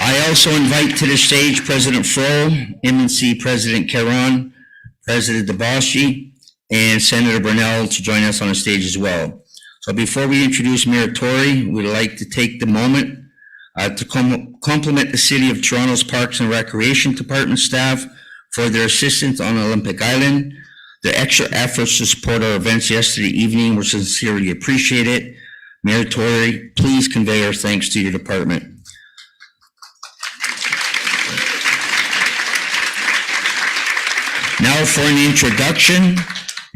I also invite to the stage President Fro, MNC President Caron, President Debashi, and Senator Burnell to join us on the stage as well. So before we introduce Mayor Tory, we'd like to take the moment to compliment the City of Toronto's Parks and Recreation Department staff for their assistance on Olympic Island. Their extra efforts to support our events yesterday evening were sincerely appreciated. Mayor Tory, please convey our thanks to your department. Now for an introduction,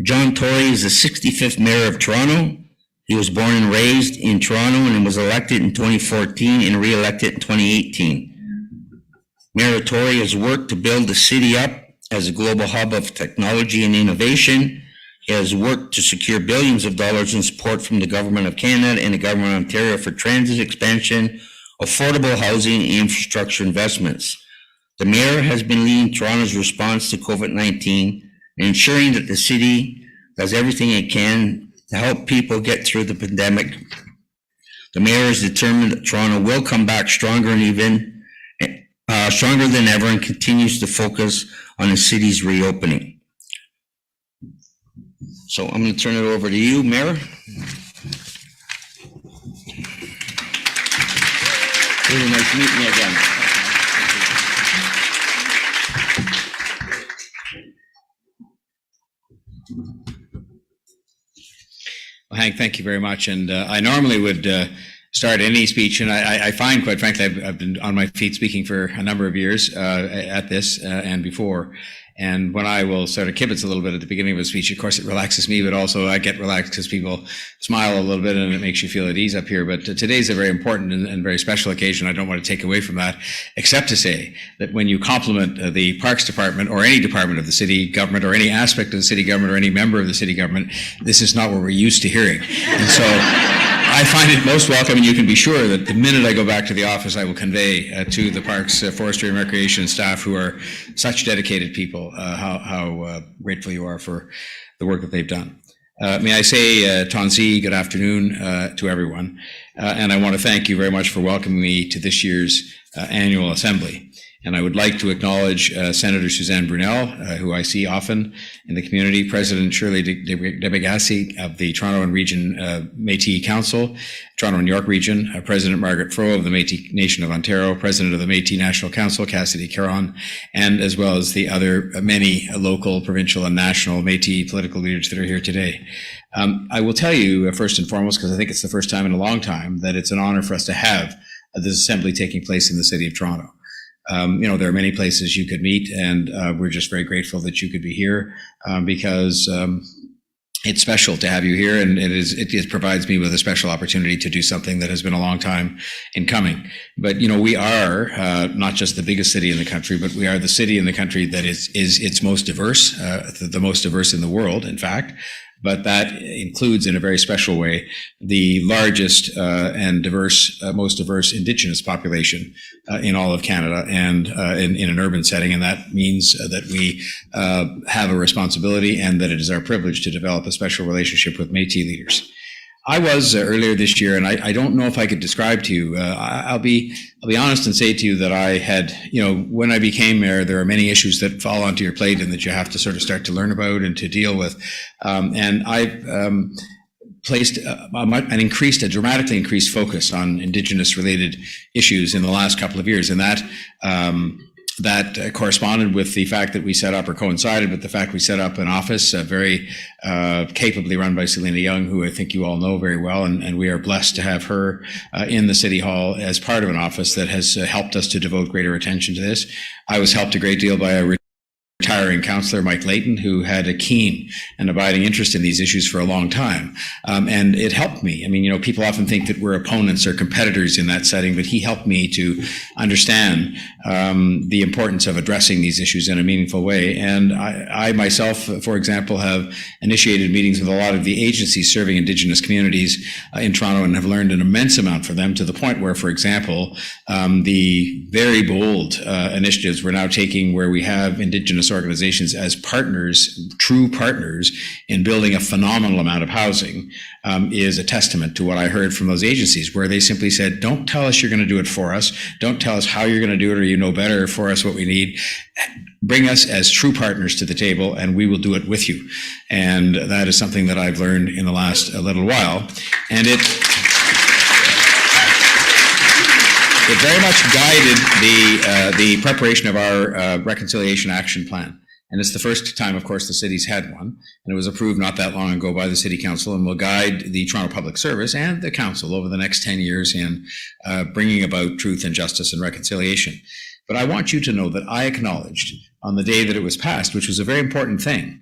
John Tory is the 65th Mayor of Toronto. He was born and raised in Toronto and was elected in 2014 and re-elected in 2018. Mayor Tory has worked to build the city up as a global hub of technology and innovation. He has worked to secure billions of dollars in support from the Government of Canada and the Government of Ontario for transit expansion, affordable housing, and infrastructure investments. The Mayor has been leading Toronto's response to COVID-19 and ensuring that the city does everything it can to help people get through the pandemic. The Mayor is determined that Toronto will come back stronger than ever and continues to focus on the city's reopening. So I'm going to turn it over to you, Mayor. Really nice meeting you again. Well, Hank, thank you very much. And I normally would start any speech, and I find, quite frankly, I've been on my feet speaking for a number of years at this and before. And when I will sort of kibitz a little bit at the beginning of a speech, of course, it relaxes me, but also I get relaxed because people smile a little bit and it makes you feel at ease up here. But today's a very important and very special occasion. I don't want to take away from that, except to say that when you compliment the Parks Department or any department of the city government or any aspect of the city government or any member of the city government, this is not what we're used to hearing. And so I find it most welcome, and you can be sure that the minute I go back to the office, I will convey to the Parks, Forestry and Recreation staff, who are such dedicated people, how grateful you are for the work that they've done. May I say, Tonsi, good afternoon to everyone, and I want to thank you very much for welcoming me to this year's annual assembly. And I would like to acknowledge Senator Suzanne Brunel, who I see often in the community, President Shirley Debegassi of the Toronto and Region Métis Council, Toronto and York Region, President Margaret Fro of the Métis Nation of Ontario, President of the Métis National Council, Cassidy Caron, and as well as the other many local, provincial, and national Métis political leaders that are here today. I will tell you, first and foremost, because I think it's the first time in a long time, that it's an honor for us to have this assembly taking place in the city of Toronto. There are many places you could meet, and we're just very grateful that you could be here because it's special to have you here, and it provides me with a special opportunity to do something that has been a long time in coming. But we are not just the biggest city in the country, but we are the city in the country that is its most diverse, the most diverse in the world, in fact. But that includes, in a very special way, the largest and most diverse Indigenous population in all of Canada, and in an urban setting. And that means that we have a responsibility, and that it is our privilege to develop a special relationship with Métis leaders. I was earlier this year, and I don't know if I could describe to you. I'll be honest and say to you that I had, when I became mayor, there are many issues that fall onto your plate and that you have to sort of start to learn about and to deal with. And I've placed a dramatically increased focus on Indigenous related issues in the last couple of years, and that corresponded with the fact that we set up, or coincided with the fact we set up an office very capably run by Selena Young, who I think you all know very well, and we are blessed to have her in the City Hall as part of an office that has helped us to devote greater attention to this. I was helped a great deal by a retiring councillor, Mike Layton, who had a keen and abiding interest in these issues for a long time. And it helped me. I mean, people often think that we're opponents or competitors in that setting, but he helped me to understand the importance of addressing these issues in a meaningful way. And I myself, for example, have initiated meetings with a lot of the agencies serving Indigenous communities in Toronto, and have learned an immense amount from them, to the point where, for example, the very bold initiatives we're now taking, where we have Indigenous Indigenous organizations as partners, true partners in building a phenomenal amount of housing is a testament to what I heard from those agencies, where they simply said, don't tell us you're going to do it for us. Don't tell us how you're going to do it, or you know better for us what we need. Bring us as true partners to the table, and we will do it with you. And that is something that I've learned in the last little while. And it very much guided the preparation of our Reconciliation Action Plan. And it's the first time, of course, the city's had one. And it was approved not that long ago by the City Council, and will guide the Toronto Public Service and the Council over the next 10 years in bringing about truth and justice and reconciliation. But I want you to know that I acknowledged on the day that it was passed, which was a very important thing,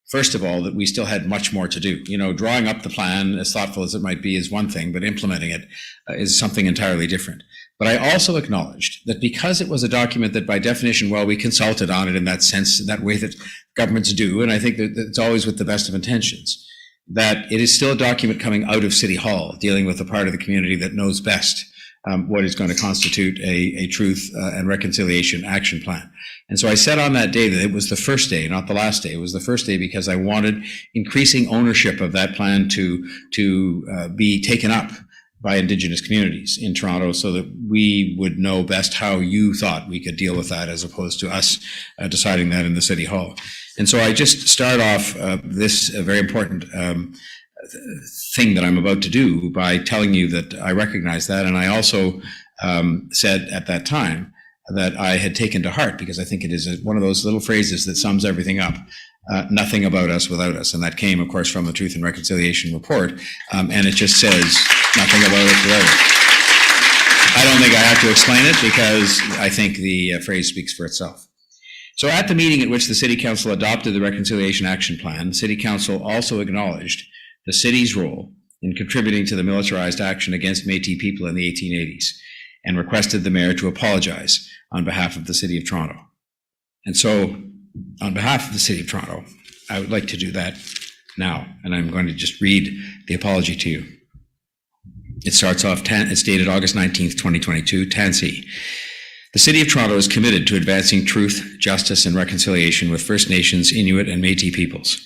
first of all, that we still had much more to do. You know, drawing up the plan, as thoughtful as it might be, is one thing, but implementing it is something entirely different. But I also acknowledged that because it was a document that by definition, well, we consulted on it in that sense, that way that governments do, and I think that it's always with the best of intentions, that it is still a document coming out of City Hall, dealing with the part of the community that knows best what is going to constitute a truth and reconciliation action plan. And so I said on that day that it was the first day, not the last day. It was the first day because I wanted increasing ownership of that plan to be taken up by Indigenous communities in Toronto, so that we would know best how you thought we could deal with that, as opposed to us deciding that in the City Hall. And so I just start off this very important thing that I'm about to do by telling you that I recognize that. And I also said at that time that I had taken to heart, because I think it is one of those little phrases that sums everything up. Nothing about us without us. And that came, of course, from the Truth and Reconciliation Report. And it just says nothing about us without us. I don't think I have to explain it, because I think the phrase speaks for itself. So at the meeting at which the City Council adopted the Reconciliation Action Plan, the City Council also acknowledged the city's role in contributing to the militarized action against Métis people in the 1880s, and requested the mayor to apologize on behalf of the City of Toronto. And so, on behalf of the City of Toronto, I would like to do that now, and I'm going to just read the apology to you. It starts off, it's dated August 19th, 2022, Tansy. The City of Toronto is committed to advancing truth, justice, and reconciliation with First Nations, Inuit, and Métis peoples.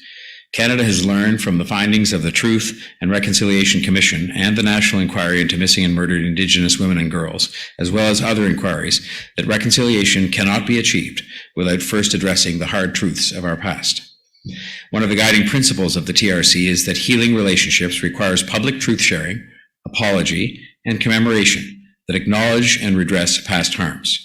Canada has learned from the findings of the Truth and Reconciliation Commission and the National Inquiry into Missing and Murdered Indigenous Women and Girls, as well as other inquiries, that reconciliation cannot be achieved without first addressing the hard truths of our past. One of the guiding principles of the TRC is that healing relationships requires public truth sharing, apology, and commemoration that acknowledge and redress past harms.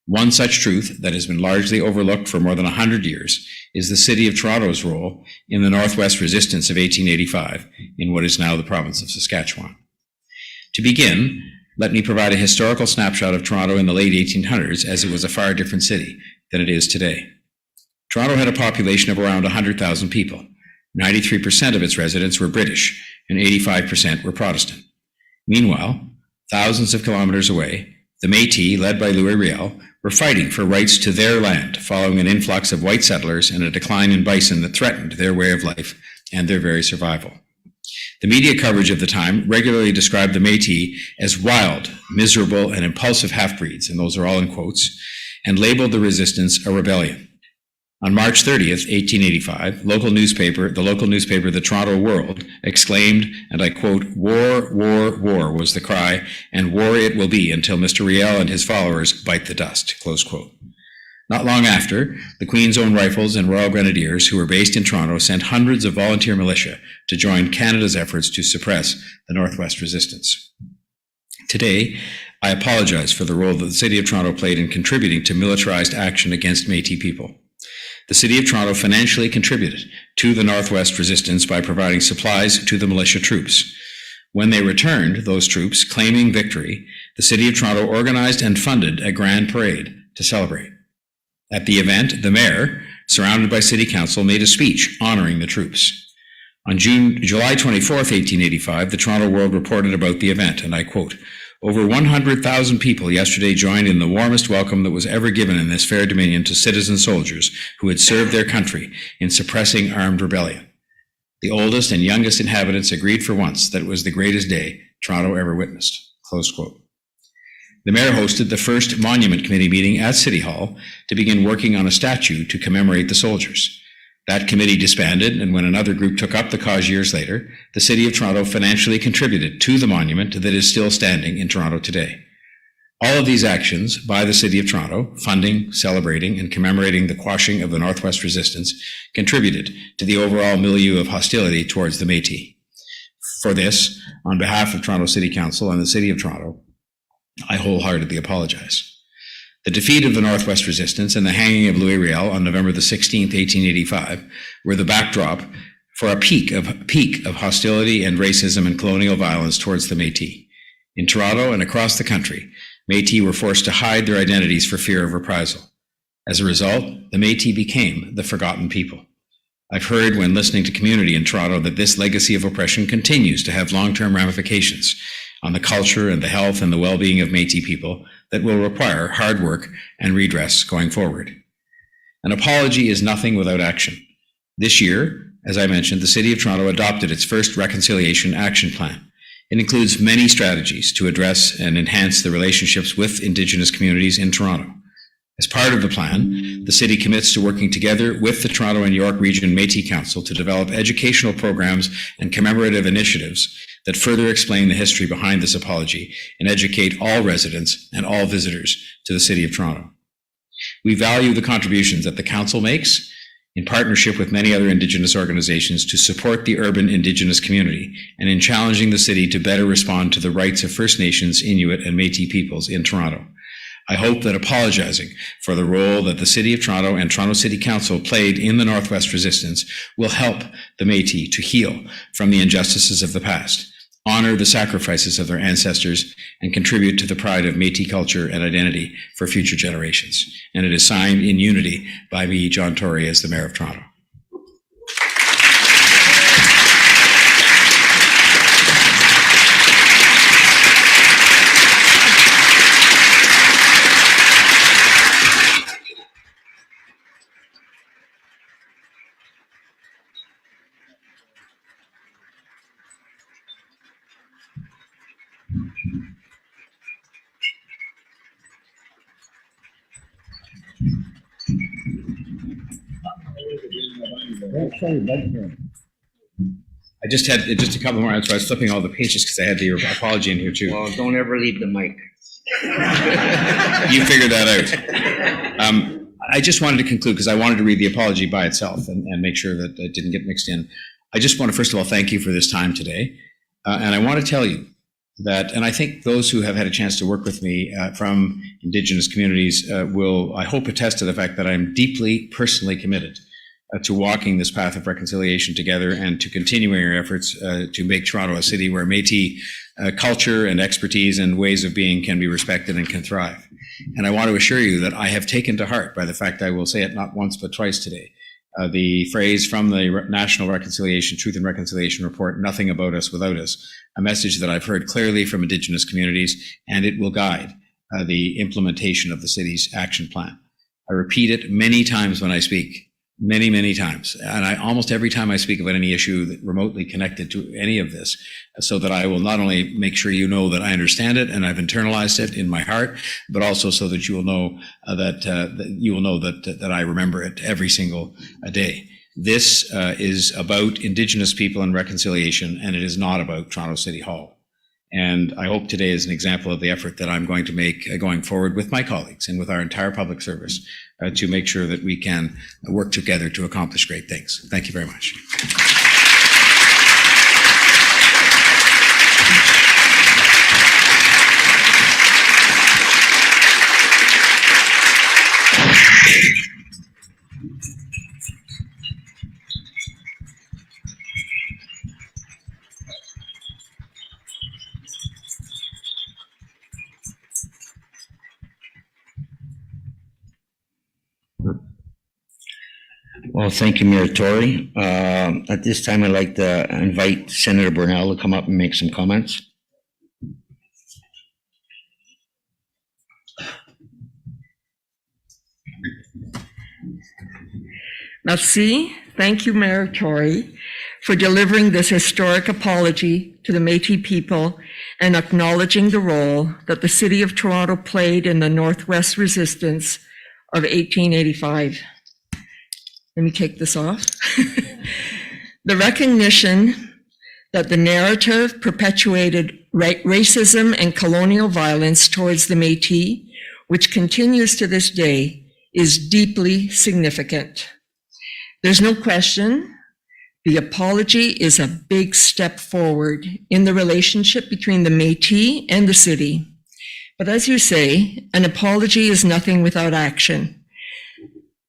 One such truth that has been largely overlooked for more than 100 years is the City of Toronto's role in the Northwest Resistance of 1885 in what is now the province of Saskatchewan. To begin, let me provide a historical snapshot of Toronto in the late 1800s, as it was a far different city than it is today. Toronto had a population of around 100,000 people. 93% of its residents were British, and 85% were Protestant. Meanwhile, thousands of kilometers away, the Métis, led by Louis Riel, were fighting for rights to their land following an influx of white settlers and a decline in bison that threatened their way of life and their very survival. The media coverage of the time regularly described the Métis as wild, miserable, and impulsive half-breeds, and those are all in quotes, and labeled the resistance a rebellion. On March 30th, 1885, the local newspaper, the Toronto World, exclaimed, and I quote, "War, war, war," was the cry, and war it will be until Mr. Riel and his followers bite the dust, close quote. Not long after, the Queen's Own Rifles and Royal Grenadiers, who were based in Toronto, sent hundreds of volunteer militia to join Canada's efforts to suppress the Northwest Resistance. Today, I apologize for the role that the City of Toronto played in contributing to militarized action against Métis people. The City of Toronto financially contributed to the Northwest Resistance by providing supplies to the militia troops. When they returned, those troops, claiming victory, the City of Toronto organized and funded a grand parade to celebrate. At the event, the mayor, surrounded by City Council, made a speech honoring the troops. On July 24th, 1885, the Toronto World reported about the event, and I quote, "Over 100,000 people yesterday joined in the warmest welcome that was ever given in this fair dominion to citizen soldiers who had served their country in suppressing armed rebellion. The oldest and youngest inhabitants agreed for once that it was the greatest day Toronto ever witnessed," close quote. The mayor hosted the first Monument Committee meeting at City Hall to begin working on a statue to commemorate the soldiers. That committee disbanded, and when another group took up the cause years later, the City of Toronto financially contributed to the monument that is still standing in Toronto today. All of these actions by the City of Toronto, funding, celebrating, and commemorating the quashing of the Northwest Resistance, contributed to the overall milieu of hostility towards the Métis. For this, on behalf of Toronto City Council and the City of Toronto, I wholeheartedly apologize. The defeat of the Northwest Resistance and the hanging of Louis Riel on November the 16th, 1885, were the backdrop for a peak of hostility and racism and colonial violence towards the Métis. In Toronto and across the country, Métis were forced to hide their identities for fear of reprisal. As a result, the Métis became the forgotten people. I've heard when listening to community in Toronto that this legacy of oppression continues to have long-term ramifications on the culture and the health and the well-being of Métis people that will require hard work and redress going forward. An apology is nothing without action. This year, as I mentioned, the City of Toronto adopted its first Reconciliation Action Plan. It includes many strategies to address and enhance the relationships with Indigenous communities in Toronto. As part of the plan, the City commits to working together with the Toronto and York Region Métis Council to develop educational programs and commemorative initiatives that further explain the history behind this apology and educate all residents and all visitors to the City of Toronto. We value the contributions that the Council makes in partnership with many other Indigenous organizations to support the urban Indigenous community and in challenging the City to better respond to the rights of First Nations, Inuit, and Métis peoples in Toronto. I hope that apologizing for the role that the City of Toronto and Toronto City Council played in the Northwest Resistance will help the Métis to heal from the injustices of the past, honor the sacrifices of their ancestors, and contribute to the pride of Métis culture and identity for future generations. And it is signed in unity by me, John Tory, as the Mayor of Toronto. I just had just a couple more minutes, so I was flipping all the pages because I had the apology in here too. Well, don't ever leave the mic. You figured that out. I just wanted to conclude because I wanted to read the apology by itself and make sure that it didn't get mixed in. I just want to first of all thank you for this time today. And I want to tell you that, and I think those who have had a chance to work with me from Indigenous communities will, I hope, attest to the fact that I'm deeply personally committed to walking this path of reconciliation together and to continuing our efforts to make Toronto a city where Métis culture and expertise and ways of being can be respected and can thrive. And I want to assure you that I have taken to heart, by the fact I will say it not once but twice today, the phrase from the National Reconciliation, Truth and Reconciliation Report, "Nothing about us without us," a message that I've heard clearly from Indigenous communities, and it will guide the implementation of the city's action plan. I repeat it many times when I speak, many times. And almost every time I speak about any issue that remotely connected to any of this, so that I will not only make sure you know that I understand it and I've internalized it in my heart, but also so that you will know that I remember it every single day. This is about Indigenous people and reconciliation, and it is not about Toronto City Hall. And I hope today is an example of the effort that I'm going to make going forward with my colleagues and with our entire public service to make sure that we can work together to accomplish great things. Thank you very much. Well, thank you, Mayor Tory. At this time, I'd like to invite Senator Burnell to come up and make some comments. Merci. Thank you, Mayor Tory, for delivering this historic apology to the Métis people and acknowledging the role that the City of Toronto played in the Northwest resistance of 1885. Let me take this off. The recognition that the narrative perpetuated racism and colonial violence towards the Métis, which continues to this day, is deeply significant. There's no question the apology is a big step forward in the relationship between the Métis and the city. But as you say, an apology is nothing without action.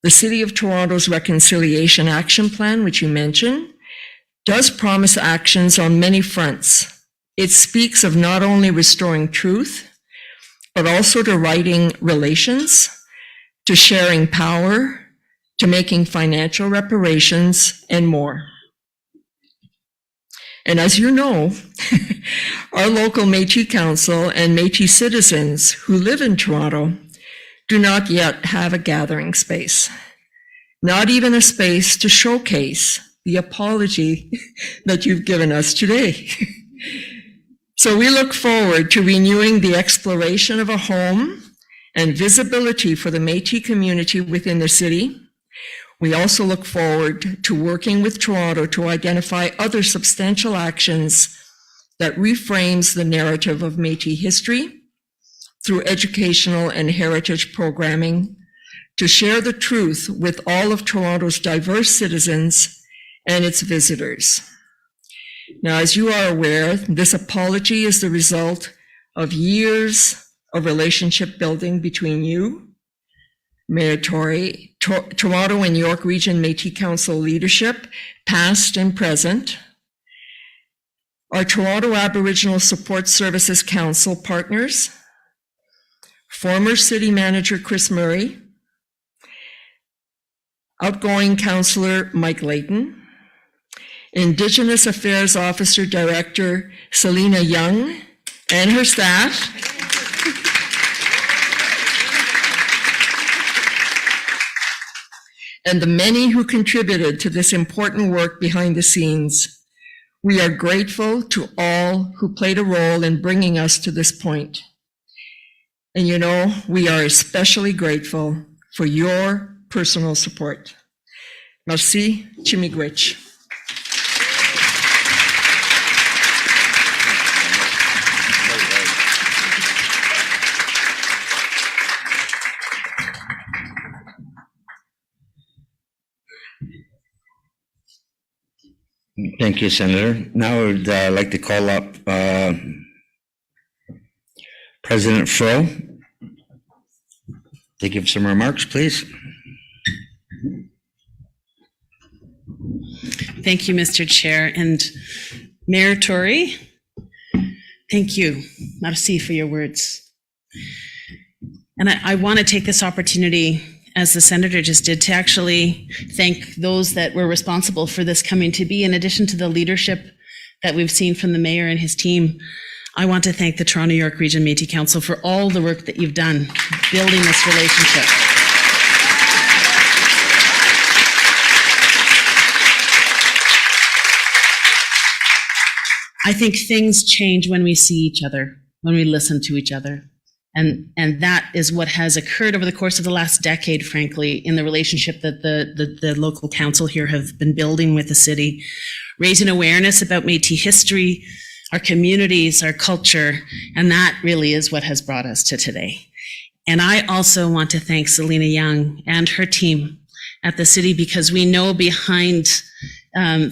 The City of Toronto's Reconciliation Action Plan, which you mentioned, does promise actions on many fronts. It speaks of not only restoring truth, but also to righting relations, to sharing power, to making financial reparations, and more. And as you know, our local Métis Council and Métis citizens who live in Toronto do not yet have a gathering space, not even a space to showcase the apology that you've given us today. So we look forward to renewing the exploration of a home and visibility for the Métis community within the city. We also look forward to working with Toronto to identify other substantial actions that reframes the narrative of Métis history through educational and heritage programming, to share the truth with all of Toronto's diverse citizens and its visitors. Now, as you are aware, this apology is the result of years of relationship building between you, Mayor Tory, Toronto and York Region Métis Council leadership, past and present, our Toronto Aboriginal Support Services Council partners, former City Manager Chris Murray, outgoing Councillor Mike Layton, Indigenous Affairs Officer Director Selena Young and her staff, and the many who contributed to this important work behind the scenes. We are grateful to all who played a role in bringing us to this point. And you know, we are especially grateful for your personal support. Merci, Chimigwich. Thank you, Senator. Now I would like to call up President Fro to give some remarks, please. Thank you, Mr. Chair. And Mayor Tory, thank you. Merci for your words. And I want to take this opportunity, as the Senator just did, to actually thank those that were responsible for this coming to be. In addition to the leadership that we've seen from the Mayor and his team, I want to thank the Toronto York Region Métis Council for all the work that you've done building this relationship. I think things change when we see each other, when we listen to each other. And that is what has occurred over the course of the last decade, frankly, in the relationship that the local council here have been building with the city, raising awareness about Métis history, our communities, our culture, and that really is what has brought us to today. And I also want to thank Selena Young and her team at the city, because we know behind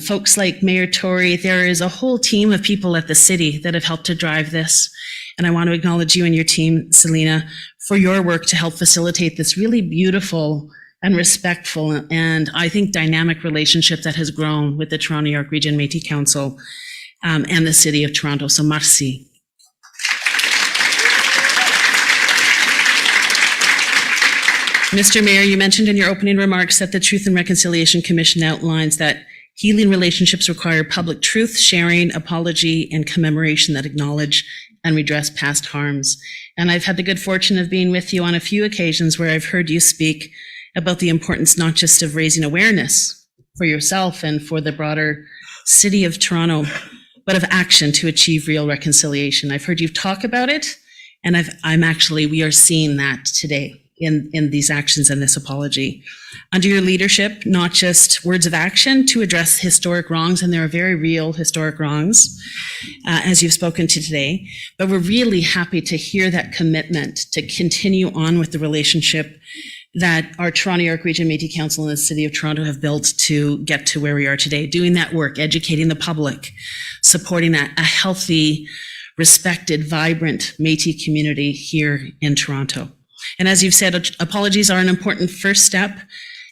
folks like Mayor Tory, there is a whole team of people at the city that have helped to drive this. And I want to acknowledge you and your team, Selena, for your work to help facilitate this really beautiful and respectful and I think dynamic relationship that has grown with the Toronto York Region Métis Council and the City of Toronto. So merci. Mr. Mayor, you mentioned in your opening remarks that the Truth and Reconciliation Commission outlines that healing relationships require public truth, sharing, apology, and commemoration that acknowledge and redress past harms. And I've had the good fortune of being with you on a few occasions where I've heard you speak about the importance not just of raising awareness for yourself and for the broader City of Toronto, but of action to achieve real reconciliation. I've heard you talk about it, and we are seeing that today in these actions and this apology. Under your leadership, not just words of action to address historic wrongs, and there are very real historic wrongs, as you've spoken to today, but we're really happy to hear that commitment to continue on with the relationship that our Toronto York Region Métis Council and the City of Toronto have built to get to where we are today, doing that work, educating the public, supporting a healthy, respected, vibrant Métis community here in Toronto. And as you've said, apologies are an important first step.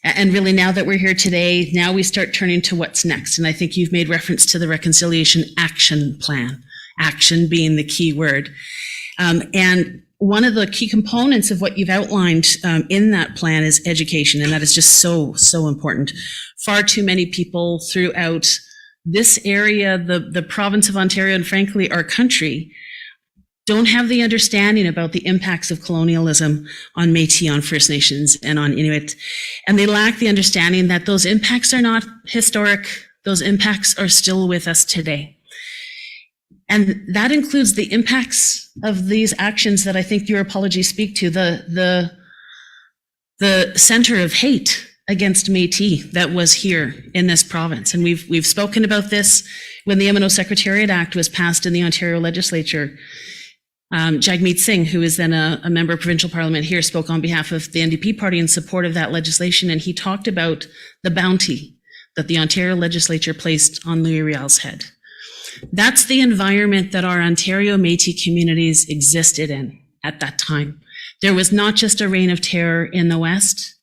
And really, now that we're here today, now we start turning to what's next. And I think you've made reference to the Reconciliation Action Plan, action being the key word. And one of the key components of what you've outlined in that plan is education. And that is just so, so important. Far too many people throughout this area, the province of Ontario, and frankly, our country, don't have the understanding about the impacts of colonialism on Métis, on First Nations, and on Inuit. And they lack the understanding that those impacts are not historic. Those impacts are still with us today. And that includes the impacts of these actions that I think your apologies speak to, the center of hate against Métis that was here in this province. And we've spoken about this when the MNO Secretariat Act was passed in the Ontario legislature. Jagmeet Singh, who is then a member of provincial parliament here, spoke on behalf of the NDP party in support of that legislation, and he talked about the bounty that the Ontario legislature placed on Louis Riel's head. That's the environment that our Ontario Métis communities existed in at that time. There was not just a reign of terror in the West,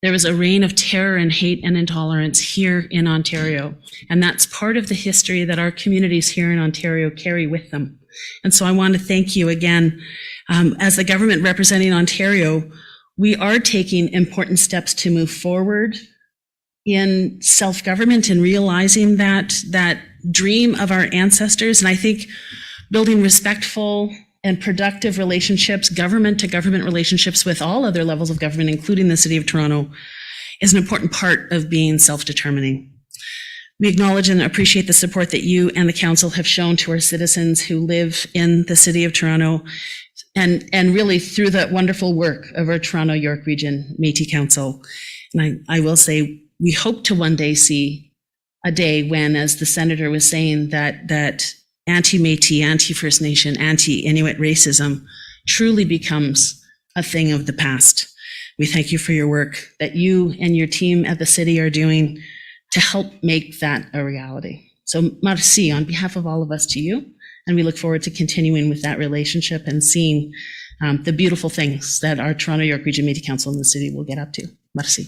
there was a reign of terror and hate and intolerance here in Ontario. And that's part of the history that our communities here in Ontario carry with them. And so I want to thank you again. As the government representing Ontario, we are taking important steps to move forward in self-government and realizing that dream of our ancestors. And I think building respectful and productive relationships, government to government relationships with all other levels of government, including the City of Toronto, is an important part of being self-determining. We acknowledge and appreciate the support that you and the council have shown to our citizens who live in the City of Toronto, and really through the wonderful work of our Toronto York Region Métis Council. And I will say, we hope to one day see a day when, as the senator was saying, that anti-Métis, anti-First Nation, anti-Inuit racism truly becomes a thing of the past. We thank you for your work that you and your team at the city are doing to help make that a reality. So merci on behalf of all of us to you, and we look forward to continuing with that relationship and seeing the beautiful things that our Toronto York Region Métis Council and the city will get up to. Merci.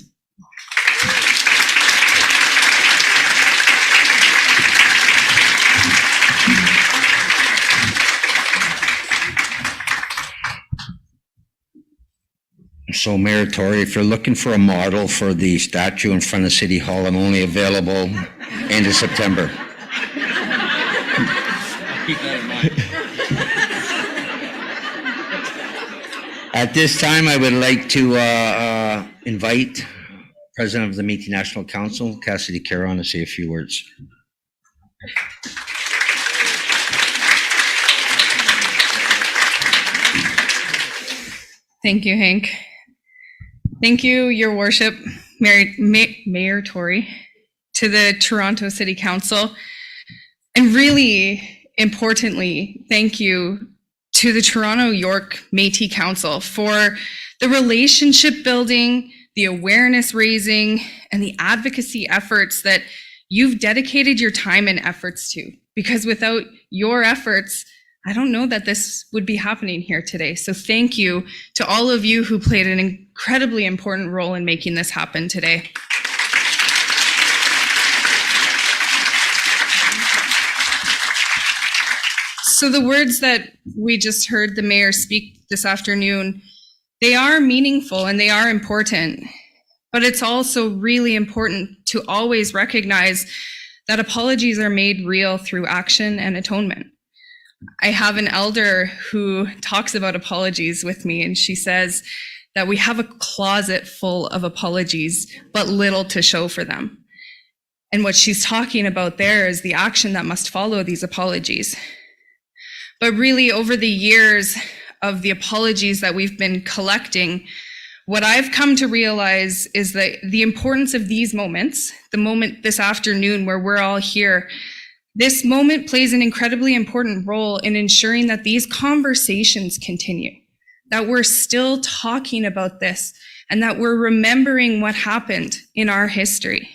So Mayor Tory, if you're looking for a model for the statue in front of City Hall, I'm only available end of September. Keep that in mind. At this time, I would like to invite President of the Métis National Council, Cassidy Caron, to say a few words. Thank you, Hank. Thank you, Your Worship, Mayor Tory, to the Toronto City Council, and really importantly, thank you to the Toronto York Métis Council for the relationship building, the awareness raising, and the advocacy efforts that you've dedicated your time and efforts to. Because without your efforts, I don't know that this would be happening here today. So thank you to all of you who played an incredibly important role in making this happen today. So the words that we just heard the mayor speak this afternoon, they are meaningful and they are important, but it's also really important to always recognize that apologies are made real through action and atonement. I have an elder who talks about apologies with me, and she says that we have a closet full of apologies, but little to show for them. And what she's talking about there is the action that must follow these apologies. But really, over the years of the apologies that we've been collecting, what I've come to realize is that the importance of these moments, the moment this afternoon where we're all here, this moment plays an incredibly important role in ensuring that these conversations continue, that we're still talking about this, and that we're remembering what happened in our history.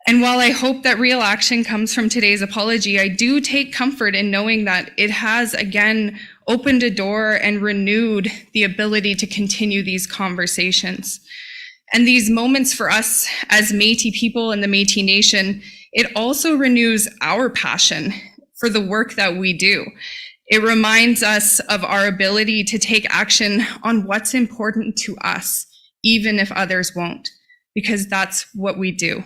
And while I hope that real action comes from today's apology, I do take comfort in knowing that it has again opened a door and renewed the ability to continue these conversations. And these moments for us as Métis people in the Métis Nation, it also renews our passion for the work that we do. It reminds us of our ability to take action on what's important to us, even if others won't, because that's what we do.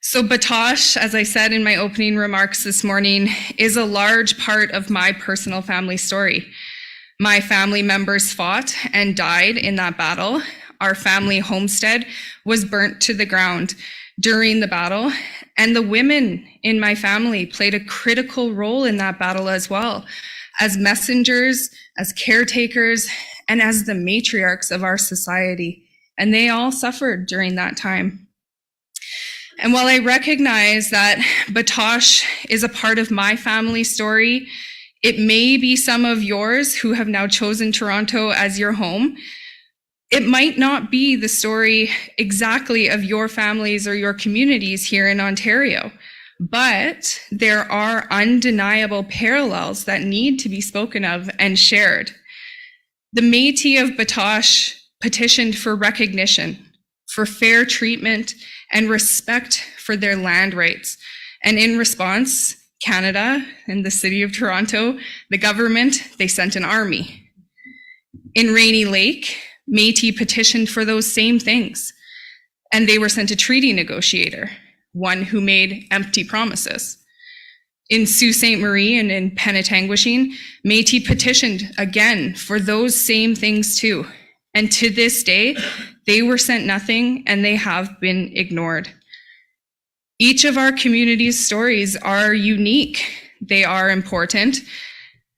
So Batosh, as I said in my opening remarks this morning, is a large part of my personal family story. My family members fought and died in that battle. Our family homestead was burnt to the ground during the battle, and the women in my family played a critical role in that battle as well, as messengers, as caretakers, and as the matriarchs of our society. And they all suffered during that time. And while I recognize that Batosh is a part of my family story, it may be some of yours who have now chosen Toronto as your home. It might not be the story exactly of your families or your communities here in Ontario, but there are undeniable parallels that need to be spoken of and shared. The Métis of Batosh petitioned for recognition, for fair treatment, and respect for their land rights. And in response, Canada and the city of Toronto, the government, they sent an army. In Rainy Lake, Métis petitioned for those same things, and they were sent a treaty negotiator, one who made empty promises. In Sault Ste. Marie and in Penetanguishene, Métis petitioned again for those same things too. And to this day, they were sent nothing and they have been ignored. Each of our community's stories are unique. They are important,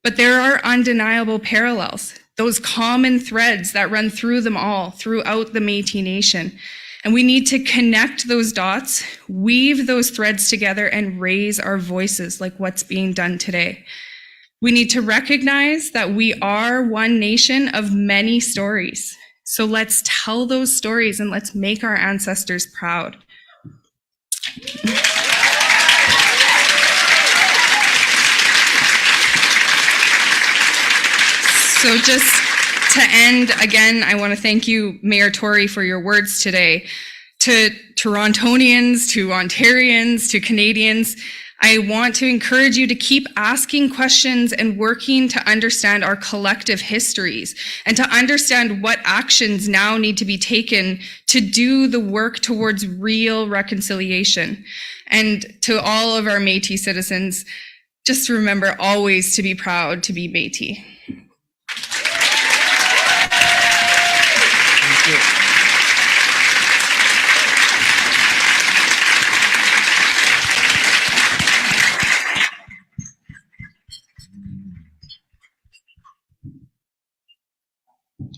but there are undeniable parallels, those common threads that run through them all throughout the Métis Nation. And we need to connect those dots, weave those threads together, and raise our voices like what's being done today. We need to recognize that we are one nation of many stories. So let's tell those stories and let's make our ancestors proud. So just to end, again, I want to thank you, Mayor Tory, for your words today. To Torontonians, to Ontarians, to Canadians, I want to encourage you to keep asking questions and working to understand our collective histories and to understand what actions now need to be taken to do the work towards real reconciliation. And to all of our Métis citizens, just remember always to be proud to be Métis. Thank you.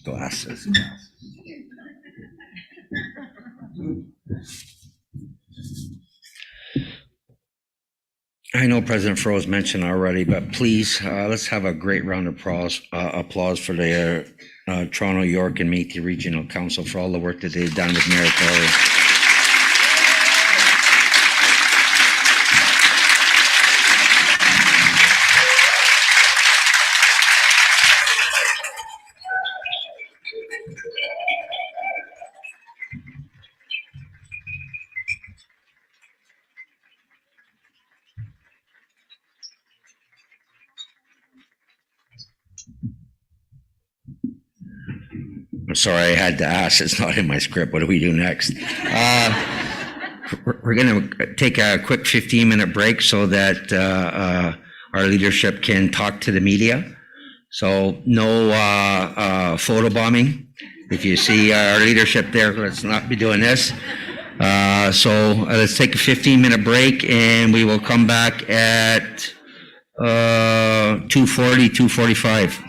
Glasses. I know President Fro has mentioned already, but please, let's have a great round of applause for the Toronto, York, and Métis Regional Council for all the work that they've done with Mayor Tory. I'm sorry, I had to ask. It's not in my script. What do we do next? We're going to take a quick 15-minute break so that our leadership can talk to the media. So no photobombing. If you see our leadership there, let's not be doing this. So let's take a 15-minute break, and we will come back at 2:40, 2:45.